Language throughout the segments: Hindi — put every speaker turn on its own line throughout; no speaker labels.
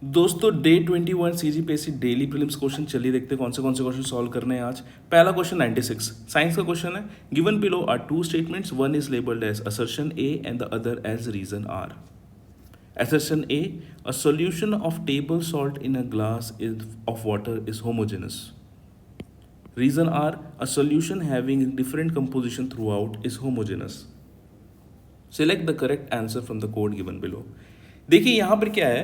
दोस्तों day 21 CGPSC daily prelims question चलिए देखते हैं कौन से क्वेश्चन सॉल्व करने हैं आज। पहला क्वेश्चन 96 साइंस का क्वेश्चन है। Given below are two statements, one is labelled as assertion A and the other as reason R. Assertion A, a solution of table salt in a glass of water is homogeneous. Reason R, a solution having different composition throughout is homogeneous. Select the correct answer from the code given below. देखिए यहाँ पर क्या है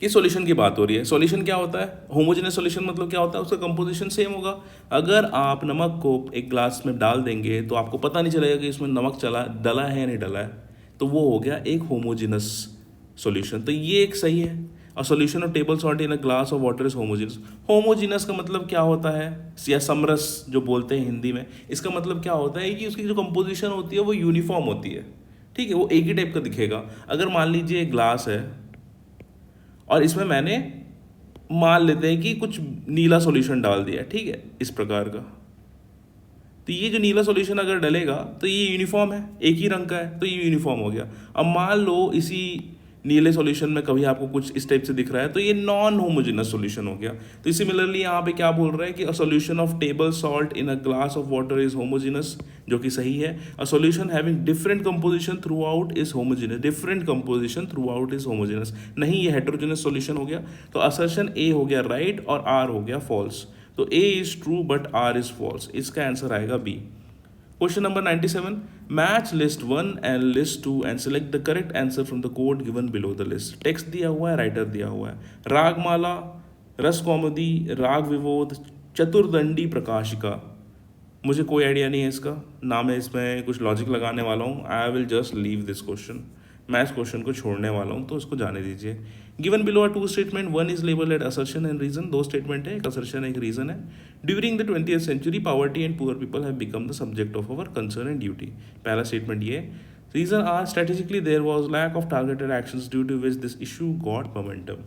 कि सॉल्यूशन की बात हो रही है। सॉल्यूशन क्या होता है? होमोजेनस सॉल्यूशन मतलब क्या होता है? उसका कंपोजिशन सेम होगा। अगर आप नमक को एक ग्लास में डाल देंगे तो आपको पता नहीं चलेगा कि इसमें नमक डला है या नहीं डला है, तो वो हो गया एक होमोजेनस सॉल्यूशन। तो ये एक सही है। और solution of table salt in a glass of water is homogeneous. Homogeneous का मतलब क्या होता है, या समरस जो बोलते हैं हिंदी में, इसका मतलब क्या होता है कि उसकी जो कंपोजिशन होती है वो यूनिफॉर्म होती है। ठीक है, वो एक ही टाइप का दिखेगा। अगर मान लीजिए एक ग्लास है और इसमें मैंने मान लेते हैं कि कुछ नीला सॉल्यूशन डाल दिया, ठीक है, इस प्रकार का, तो ये जो नीला सॉल्यूशन अगर डलेगा तो ये यूनिफॉर्म है, एक ही रंग का है, तो ये यूनिफॉर्म हो गया। अब मान लो इसी नीले सॉल्यूशन में कभी आपको कुछ इस टाइप से दिख रहा है, तो ये नॉन होमोजेनस सॉल्यूशन हो गया। तो सिमिलरली यहाँ पे क्या बोल रहा है कि a solution of table salt in a glass of water is homogeneous, जो कि सही है। A solution having different composition through out is homogeneous. Different composition through out is homogeneous नहीं, ये हेटेरोजेनस सॉल्यूशन हो गया। तो असर्शन ए हो गया राइट और आर हो गया फॉल्स। तो A is true but R is false. इसका आंसर आएगा B. Question number 97. Match list 1 and list 2 and select the correct answer from the code given below the list. Text दिया हुआ है, राइटर दिया हुआ है। रागमाला, रस कौमुदी, राग विवोद, चतुर्दंडी प्रकाशिका। मुझे कोई आइडिया नहीं है इसका, ना मैं इसमें कुछ लॉजिक लगाने वाला हूँ। I will just leave this question. मैं इस क्वेश्चन को छोड़ने वाला हूँ, तो इसको जाने दीजिए। Given below are two statement, one is labelled at assertion and reason. दो स्टेटमेंट है, एक असर्शन एक रीजन है। During the 20th century poverty and poor people have become the subject of our concern and duty. पहला स्टेटमेंट ये। Reason R, strategically there was lack of targeted actions due to which this issue got momentum.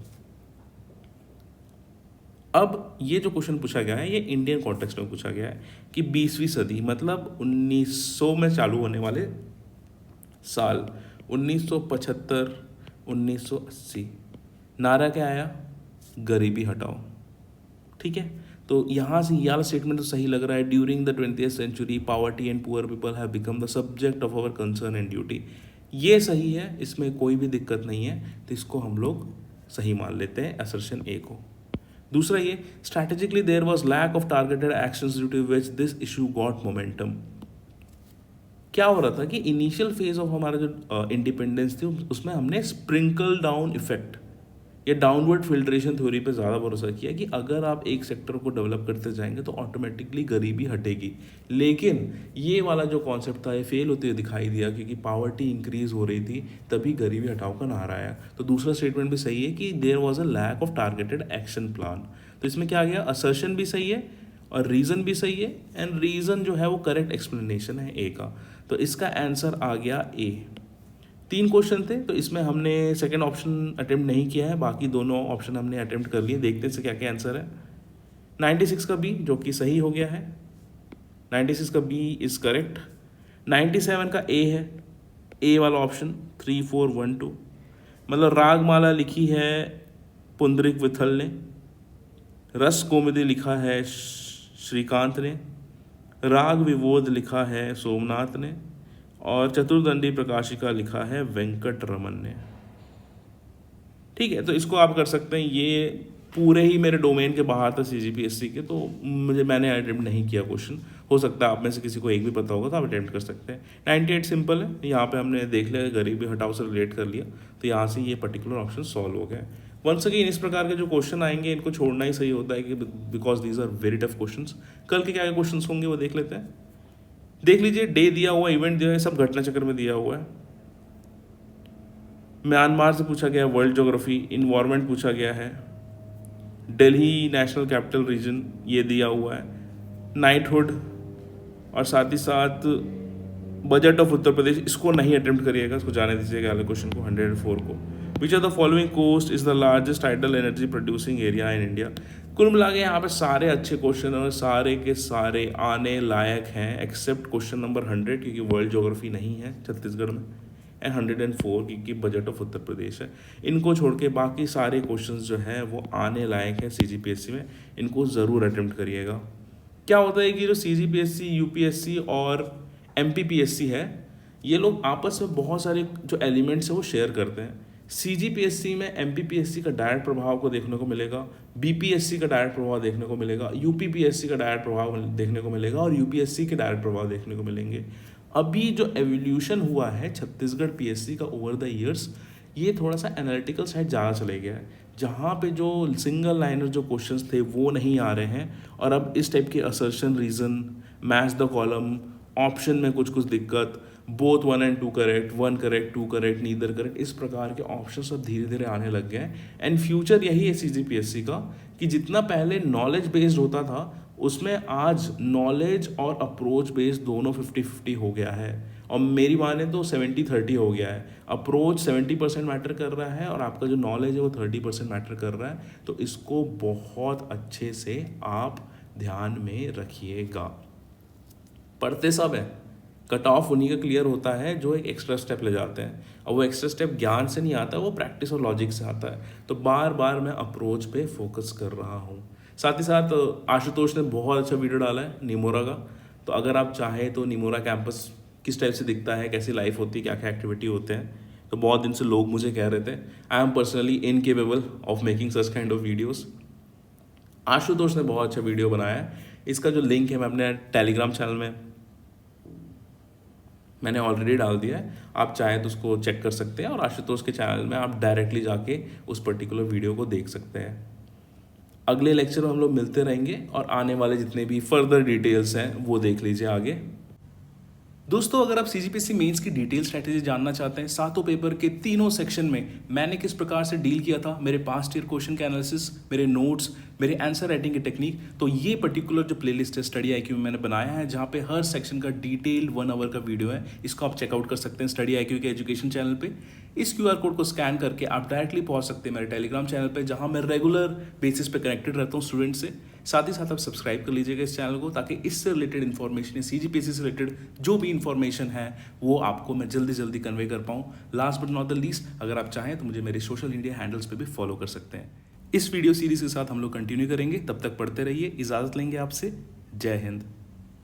अब ये जो क्वेश्चन पूछा गया है ये इंडियन कॉन्टेक्स्ट में पूछा गया है कि 20वीं सदी मतलब 1900 में चालू होने वाले साल 1975 1980, नारा क्या आया? गरीबी हटाओ। ठीक है, तो यहाँ से ये वाला स्टेटमेंट तो सही लग रहा है। During the 20th century poverty and poor people have become the subject of our concern and duty. ये सही है, इसमें कोई भी दिक्कत नहीं है, तो इसको हम लोग सही मान लेते हैं, असर्शन ए को। दूसरा ये, strategically there was lack of targeted actions due to which this issue got momentum. क्या हो रहा था कि इनिशियल फेज ऑफ हमारा जो इंडिपेंडेंस थी उसमें हमने स्प्रिंकल डाउन इफेक्ट या डाउनवर्ड फिल्ट्रेशन थ्योरी पे ज़्यादा भरोसा किया कि अगर आप एक सेक्टर को डेवलप करते जाएंगे तो ऑटोमेटिकली गरीबी हटेगी। लेकिन ये वाला जो कॉन्सेप्ट था ये फेल होते हुए दिखाई दिया, क्योंकि पावर्टी इंक्रीज हो रही थी, तभी गरीबी हटाओ का नारा आया। तो दूसरा स्टेटमेंट भी सही है कि there was a lack of targeted action plan. तो इसमें क्या आ गया, असर्शन भी सही है और रीज़न भी सही है, एंड रीज़न जो है वो करेक्ट एक्सप्लेनेशन है ए का। तो इसका आंसर आ गया ए। 3 क्वेश्चन थे, तो इसमें हमने सेकंड ऑप्शन अटेम्प्ट नहीं किया है, बाकी दोनों ऑप्शन हमने अटेम्प्ट कर लिए। देखते हैं इससे क्या क्या आंसर है। 96 का बी जो कि सही हो गया है, 96 का बी इज़ करेक्ट। 97 का ए है, ए वाला ऑप्शन 3 4 1 2, मतलब रागमाला लिखी है पुंडरीक विठल ने, रस कौमुदी लिखा है श्रीकांत ने, राग विवोद लिखा है सोमनाथ ने, और चतुर्दंडी प्रकाशिका लिखा है वेंकट रमन ने। ठीक है, तो इसको आप कर सकते हैं। ये पूरे ही मेरे डोमेन के बाहर था सीजीपीएससी के, तो मैंने अटेम्प्ट नहीं किया क्वेश्चन। हो सकता है आप में से किसी को एक भी पता होगा तो आप अटेम्प्ट कर सकते हैं। 98 सिंपल है, यहाँ पे हमने देख लिया गरीबी हटाओ से रिलेट कर लिया, तो यहाँ से ये पर्टिकुलर ऑप्शन सॉल्व हो गया। वंस अगेन इस प्रकार के जो क्वेश्चन आएंगे इनको छोड़ना ही सही होता है, कि because these are very tough questions. कल के क्या क्या क्वेश्चन होंगे वो देख लेते हैं। देख लीजिए, डे दिया हुआ, इवेंट दिया है, सब घटना चक्र में दिया हुआ है। म्यांमार से पूछा गया है वर्ल्ड ज्योग्राफी, इन्वायरमेंट पूछा गया है, दिल्ली नेशनल कैपिटल रीजन ये दिया हुआ है, नाइटहुड, और साथ ही साथ बजट ऑफ उत्तर प्रदेश। इसको नहीं अटेम्प्ट करिएगा, इसको जाने दीजिएगा अगले क्वेश्चन को, 104 को। Which are the following coast is the largest tidal energy producing area in India. कुल मिला के यहाँ पे सारे अच्छे क्वेश्चन और सारे के सारे आने लायक हैं, एक्सेप्ट क्वेश्चन नंबर 100, क्योंकि वर्ल्ड ज्योग्राफी नहीं है छत्तीसगढ़ में। एंड 104 की बजट ऑफ उत्तर प्रदेश है। इनको छोड़ के बाकी सारे क्वेश्चंस जो हैं वो आने लायक है CGPSC में, इनको ज़रूर अटेम्प्ट करिएगा। क्या होता है कि जो CGPSC, UPSC और MPPSC है, ये लोग आपस में बहुत सारे जो एलिमेंट्स हैं वो शेयर करते हैं। CGPSC में MPPSC का डायरेक्ट प्रभाव को देखने को मिलेगा, BPSC का डायरेक्ट प्रभाव देखने को मिलेगा, UPPSC का डायरेक्ट प्रभाव देखने को मिलेगा और UPSC के डायरेक्ट प्रभाव देखने को मिलेंगे। अभी जो एवोल्यूशन हुआ है छत्तीसगढ़ PSC का ओवर द ईयर्स, ये थोड़ा सा एनालिटिकल साइड ज़्यादा चले गया है, जहाँ पे जो सिंगल लाइनर जो क्वेश्चंस थे वो नहीं आ रहे हैं और अब इस टाइप के assertion, reason, match the column, option में कुछ कुछ दिक्कत, both 1 and 2 correct, 1 correct, 2 correct, neither correct, इस प्रकार के ऑप्शन सब धीरे धीरे आने लग गए हैं। एंड फ्यूचर यही है CGPSC का कि जितना पहले नॉलेज बेस्ड होता था उसमें आज नॉलेज और अप्रोच बेस्ड दोनों 50-50 हो गया है। और मेरी माने तो 70-30 हो गया है। अप्रोच 70% मैटर कर रहा है और आपका जो नॉलेज है वो 30% मैटर कर रहा है। तो इसको बहुत अच्छे से आप ध्यान में रखिएगा। पढ़ते सब है, कट ऑफ उन्हीं का क्लियर होता है जो एक एक्स्ट्रा स्टेप ले जाते हैं, और वो एक्स्ट्रा स्टेप ज्ञान से नहीं आता, वो प्रैक्टिस और लॉजिक से आता है। तो बार बार मैं अप्रोच पे फोकस कर रहा हूँ। साथ ही साथ आशुतोष ने बहुत अच्छा वीडियो डाला है निमोरा का, तो अगर आप चाहें तो निमोरा कैंपस किस टाइप से दिखता है, कैसी लाइफ होती है, क्या क्या एक्टिविटी होते हैं, तो बहुत दिन से लोग मुझे कह रहे थे। I am personally incapable of making such kind of videos. Ashutosh ने बहुत अच्छा वीडियो बनाया है, इसका जो लिंक है मैं अपने टेलीग्राम चैनल में मैंने ऑलरेडी डाल दिया है, आप चाहें तो उसको चेक कर सकते हैं और आशुतोष के चैनल में आप डायरेक्टली जाके उस पर्टिकुलर वीडियो को देख सकते हैं। अगले लेक्चर में हम लोग मिलते रहेंगे और आने वाले जितने भी फर्दर डिटेल्स हैं वो देख लीजिए आगे। दोस्तों, अगर आप CGPSC मेंस की डिटेल स्ट्रैटेजी जानना चाहते हैं, सातों पेपर के तीनों सेक्शन में मैंने किस प्रकार से डील किया था, मेरे पास्ट ईयर क्वेश्चन के एनालिसिस, मेरे नोट्स, मेरे आंसर राइटिंग की टेक्निक, तो ये पर्टिकुलर जो प्लेलिस्ट है स्टडी IQ में मैंने बनाया है, जहाँ पे हर सेक्शन का डिटेल 1 आवर का वीडियो है। इसको आप चेकआउट कर सकते हैं स्टडी IQ के एजुकेशन चैनल पे। इस QR कोड को स्कैन करके आप डायरेक्टली पहुंच सकते हैं मेरे टेलीग्राम चैनल पे, जहां मैं रेगुलर बेसिस पे कनेक्टेड रहता हूं स्टूडेंट से। साथ ही साथ आप सब्सक्राइब कर लीजिएगा इस चैनल को, ताकि इससे रिलेटेड इन्फॉर्मेशन या CGPSC से रिलेटेड जो भी इन्फॉर्मेशन है वो आपको मैं जल्दी जल्दी कन्वे कर पाऊँ। Last but not the least, अगर आप चाहें तो मुझे मेरे सोशल मीडिया हैंडल्स पे भी फॉलो कर सकते हैं। इस वीडियो सीरीज के साथ हम लोग कंटिन्यू करेंगे, तब तक पढ़ते रहिए। इजाज़त लेंगे आपसे। जय हिंद।